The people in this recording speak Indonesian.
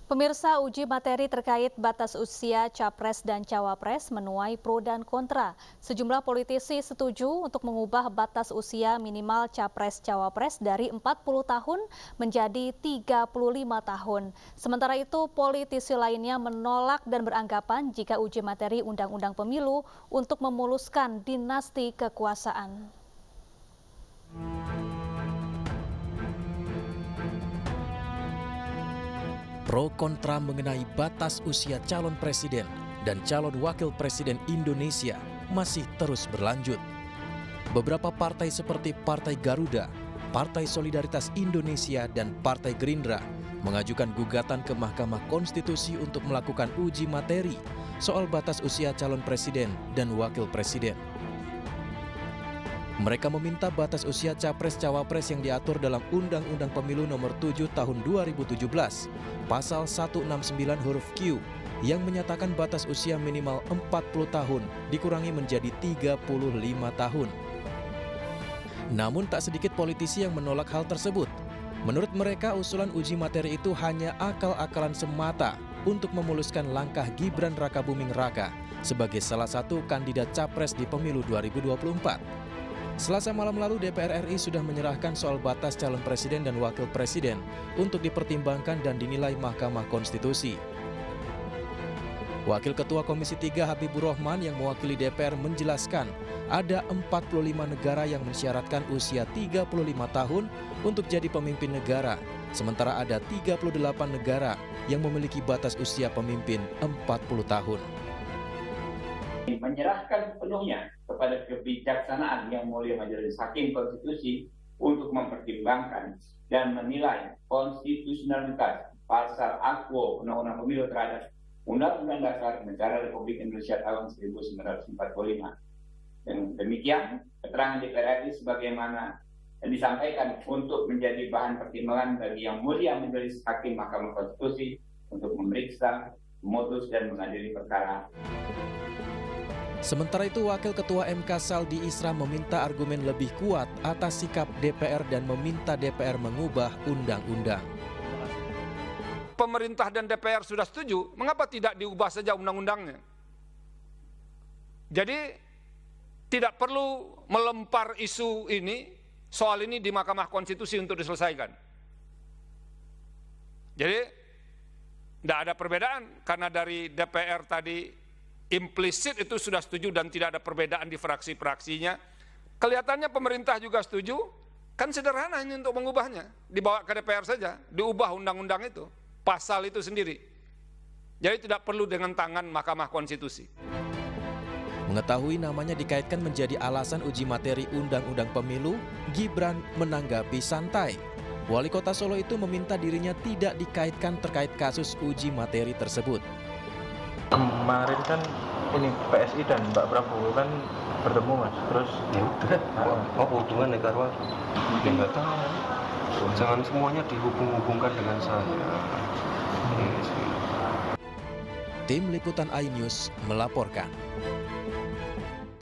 Pemirsa, uji materi terkait batas usia Capres dan Cawapres menuai pro dan kontra. Sejumlah politisi setuju untuk mengubah batas usia minimal Capres-Cawapres dari 40 tahun menjadi 35 tahun. Sementara itu, politisi lainnya menolak dan beranggapan jika uji materi Undang-Undang Pemilu untuk memuluskan dinasti kekuasaan. Pro kontra mengenai batas usia calon presiden dan calon wakil presiden Indonesia masih terus berlanjut. Beberapa partai seperti Partai Garuda, Partai Solidaritas Indonesia, dan Partai Gerindra mengajukan gugatan ke Mahkamah Konstitusi untuk melakukan uji materi soal batas usia calon presiden dan wakil presiden. Mereka meminta batas usia Capres-Cawapres yang diatur dalam Undang-Undang Pemilu Nomor 7 Tahun 2017, Pasal 169 huruf Q, yang menyatakan batas usia minimal 40 tahun dikurangi menjadi 35 tahun. Namun tak sedikit politisi yang menolak hal tersebut. Menurut mereka, usulan uji materi itu hanya akal-akalan semata untuk memuluskan langkah Gibran Rakabuming Raka sebagai salah satu kandidat Capres di Pemilu 2024. Selasa malam lalu DPR RI sudah menyerahkan soal batas calon presiden dan wakil presiden untuk dipertimbangkan dan dinilai Mahkamah Konstitusi. Wakil Ketua Komisi 3 Habibur Rahman yang mewakili DPR menjelaskan ada 45 negara yang mensyaratkan usia 35 tahun untuk jadi pemimpin negara, sementara ada 38 negara yang memiliki batas usia pemimpin 40 tahun. Menyerahkan sepenuhnya kepada kebijaksanaan Yang Mulia Majelis Hakim Konstitusi untuk mempertimbangkan dan menilai konstitusionalitas pasal Akwo Undang-Undang Pemilu terhadap Undang-Undang Dasar Negara Republik Indonesia tahun 1945. Dan demikian, keterangan DPR RI sebagaimana disampaikan untuk menjadi bahan pertimbangan bagi Yang Mulia Majelis Hakim Mahkamah Konstitusi untuk memeriksa, memutus, dan mengadili perkara. Sementara itu, Wakil Ketua MK Saldi Isra meminta argumen lebih kuat atas sikap DPR dan meminta DPR mengubah undang-undang. Pemerintah dan DPR sudah setuju, mengapa tidak diubah saja undang-undangnya? Jadi, tidak perlu melempar isu ini, soal ini di Mahkamah Konstitusi untuk diselesaikan. Jadi, tidak ada perbedaan, karena dari DPR tadi implisit itu sudah setuju dan tidak ada perbedaan di fraksi-fraksinya. Kelihatannya pemerintah juga setuju, kan sederhana ini untuk mengubahnya. Dibawa ke DPR saja, diubah undang-undang itu, pasal itu sendiri. Jadi tidak perlu dengan tangan Mahkamah Konstitusi. Mengetahui namanya dikaitkan menjadi alasan uji materi Undang-Undang Pemilu, Gibran menanggapi santai. Wali Kota Solo itu meminta dirinya tidak dikaitkan terkait kasus uji materi tersebut. Kemarin kan ini PSI dan Mbak Prabowo kan bertemu Mas, terus ya udah, apa hubungan negara? Ya nggak tahu, jangan semuanya dihubung-hubungkan dengan saya. Tim Liputan iNews melaporkan.